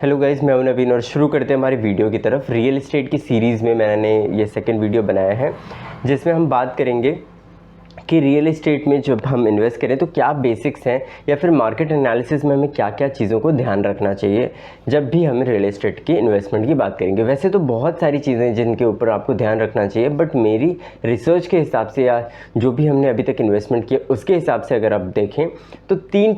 Hello guys, मैं हूं नवीन और शुरू करते हैं हमारी वीडियो की तरफ। रियल एस्टेट की सीरीज़ में मैंने ये सेकंड वीडियो बनाया है जिसमें हम बात करेंगे कि रियल एस्टेट में जब हम इन्वेस्ट करें तो क्या बेसिक्स हैं या फिर मार्केट एनालिसिस में हमें क्या क्या चीज़ों को ध्यान रखना चाहिए जब भी हम रियल एस्टेट की इन्वेस्टमेंट की बात करेंगे। वैसे तो बहुत सारी चीज़ें हैं जिनके ऊपर आपको ध्यान रखना चाहिए, बट मेरी रिसर्च के हिसाब से या जो भी हमने अभी तक इन्वेस्टमेंट किया उसके हिसाब से अगर आप देखें तो तीन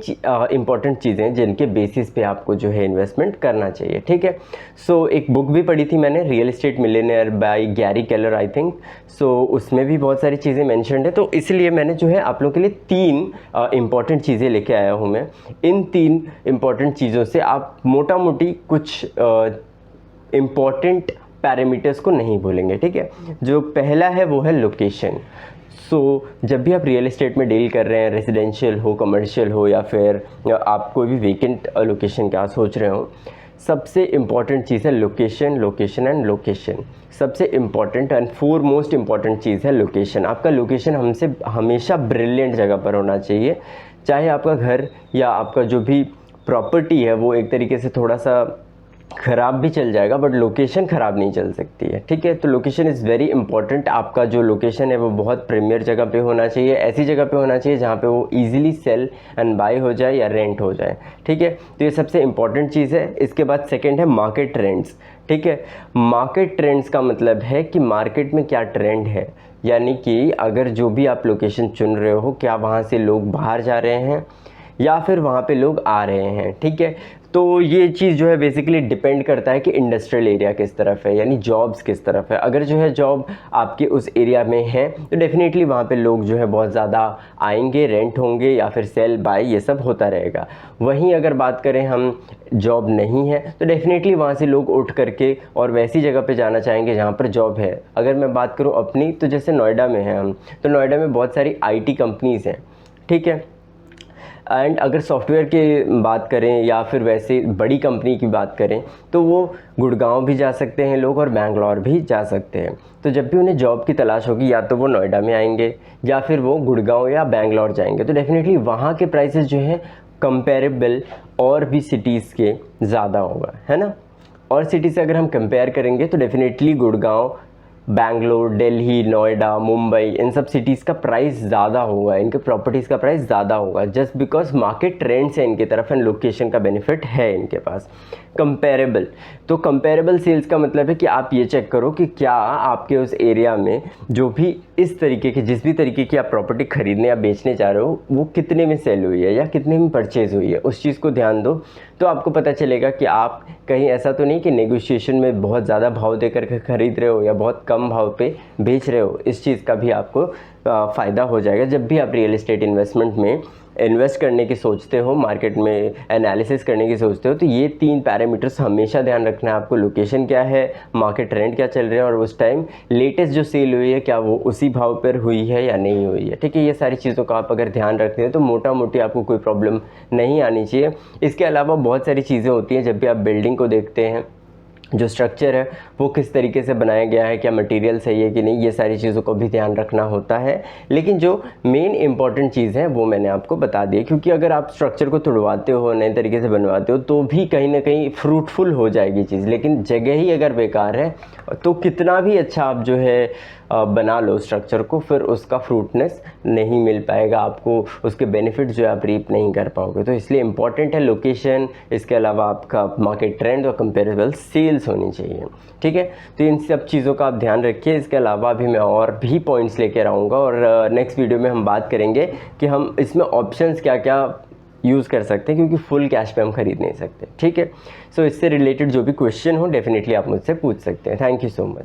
इंपॉर्टेंट चीज़ें हैं जिनके बेसिस पे आपको जो है इन्वेस्टमेंट करना चाहिए। ठीक है, सो एक बुक भी पढ़ी थी मैंने, real estate millionaire by Gary Keller I think. So उसमें भी बहुत सारी चीज़ें मेंशन्ड है, तो इसलिए मैंने जो है आप लोगों के लिए तीन इंपॉर्टेंट चीज़ें लेके आया हूँ मैं। इन तीन इंपॉर्टेंट चीज़ों से आप मोटा मोटी कुछ इंपॉर्टेंट पैरामीटर्स को नहीं भूलेंगे। ठीक है, जो पहला है वो है लोकेशन। सो जब भी आप रियल एस्टेट में डील कर रहे हैं, रेजिडेंशियल हो, कमर्शियल हो या फिर आप कोई भी वेकेंट लोकेशन का सोच रहे हो, सबसे इम्पॉर्टेंट चीज़ है लोकेशन, लोकेशन एंड लोकेशन। सबसे important and foremost important चीज़ है लोकेशन। आपका लोकेशन हमसे हमेशा ब्रिलियंट जगह पर होना चाहिए। चाहे आपका घर या आपका जो भी प्रॉपर्टी है वो एक तरीके से थोड़ा सा ख़राब भी चल जाएगा, बट लोकेशन ख़राब नहीं चल सकती है। ठीक है, तो लोकेशन इज़ वेरी इंपॉर्टेंट। आपका जो लोकेशन है वो बहुत प्रीमियर जगह पे होना चाहिए, ऐसी जगह पे होना चाहिए जहाँ पे वो इजीली सेल एंड बाय हो जाए या रेंट हो जाए। ठीक है, तो ये सबसे इंपॉर्टेंट चीज़ है। इसके बाद सेकंड है मार्केट ट्रेंड्स। ठीक है, मार्केट ट्रेंड्स का मतलब है कि मार्केट में क्या ट्रेंड है, यानी कि अगर जो भी आप लोकेशन चुन रहे हो क्या वहाँ से लोग बाहर जा रहे हैं या फिर वहाँ पे लोग आ रहे हैं। ठीक है, तो ये चीज़ जो है बेसिकली डिपेंड करता है कि इंडस्ट्रियल एरिया किस तरफ है, यानी जॉब्स किस तरफ है। अगर जो है जॉब आपके उस एरिया में है तो डेफिनेटली वहाँ पे लोग जो है बहुत ज़्यादा आएंगे, रेंट होंगे या फिर सेल बाय ये सब होता रहेगा। वहीं अगर बात करें हम जॉब नहीं है तो डेफिनेटली वहाँ से लोग उठ करके और वैसी जगह पे जाना चाहेंगे जहाँ पर जॉब है। अगर मैं बात करूँ अपनी, तो जैसे नोएडा में है हम, तो नोएडा में बहुत सारी IT कंपनीज़ हैं। ठीक है, एंड अगर सॉफ्टवेयर की बात करें या फिर वैसे बड़ी कंपनी की बात करें तो वो गुड़गांव भी जा सकते हैं लोग और बैंगलोर भी जा सकते हैं। तो जब भी उन्हें जॉब की तलाश होगी या तो वो नोएडा में आएंगे या फिर वो गुड़गांव या बैंगलोर जाएंगे। तो डेफिनेटली वहाँ के प्राइसेस जो हैं कंपेरेबल और भी सिटीज़ के ज़्यादा होगा, है ना। और सिटी से अगर हम कंपेयर करेंगे तो डेफिनेटली गुड़गांव, बैंगलोर, दिल्ली, नोएडा, मुंबई, इन सब सिटीज़ का प्राइस ज़्यादा होगा, इनके प्रॉपर्टीज़ का प्राइस ज़्यादा होगा, जस्ट बिकॉज मार्केट ट्रेंड्स है इनकी तरफ एंड लोकेशन का बेनिफिट है इनके पास। कंपेरेबल, तो कंपेरेबल सेल्स का मतलब है कि आप ये चेक करो कि क्या आपके उस एरिया में जो भी इस तरीके की जिस भी तरीके की आप प्रॉपर्टी खरीदने या बेचने जा रहे हो वो कितने में सेल हुई है या कितने में परचेज़ हुई है, उस चीज़ को ध्यान दो। तो आपको पता चलेगा कि आप कहीं ऐसा तो नहीं कि नेगोशिएशन में बहुत ज़्यादा भाव देकर के ख़रीद रहे हो या बहुत कम भाव पे बेच रहे हो। इस चीज़ का भी आपको फ़ायदा हो जाएगा जब भी आप रियल एस्टेट इन्वेस्टमेंट में इन्वेस्ट करने की सोचते हो, मार्केट में एनालिसिस करने की सोचते हो। तो ये तीन पैरामीटर्स हमेशा ध्यान रखना है आपको। लोकेशन क्या है, मार्केट ट्रेंड क्या चल रहे हैं और उस टाइम लेटेस्ट जो सेल हुई है क्या वो उसी भाव पर हुई है या नहीं हुई है। ठीक है, ये सारी चीज़ों का आप अगर ध्यान रखते हैं तो मोटा मोटी आपको कोई प्रॉब्लम नहीं आनी चाहिए। इसके अलावा बहुत सारी चीज़ें होती हैं जब भी आप बिल्डिंग को देखते हैं, जो स्ट्रक्चर है वो किस तरीके से बनाया गया है, क्या मटेरियल सही है कि नहीं, ये सारी चीज़ों को भी ध्यान रखना होता है। लेकिन जो मेन इंपॉर्टेंट चीज़ है वो मैंने आपको बता दी, क्योंकि अगर आप स्ट्रक्चर को तुड़वाते हो, नए तरीके से बनवाते हो तो भी कहीं ना कहीं फ्रूटफुल हो जाएगी चीज़, लेकिन जगह ही अगर बेकार है तो कितना भी अच्छा आप जो है बना लो स्ट्रक्चर को, फिर उसका फ्रूटनेस नहीं मिल पाएगा आपको, उसके बेनिफिट जो है आप रीप नहीं कर पाओगे। तो इसलिए इम्पॉर्टेंट है लोकेशन, इसके अलावा आपका मार्केट ट्रेंड और कंपेरेबल सेल्स होनी चाहिए। ठीक है, तो इन सब चीज़ों का आप ध्यान रखिए। इसके अलावा भी मैं और भी पॉइंट्स लेकर आऊँगा और नेक्स्ट वीडियो में हम बात करेंगे कि हम इसमें ऑप्शंस क्या क्या यूज़ कर सकते हैं, क्योंकि फुल कैश पे हम खरीद नहीं सकते। ठीक है, सो इससे रिलेटेड जो भी क्वेश्चन हो डेफिनेटली आप मुझसे पूछ सकते हैं। Thank you so much.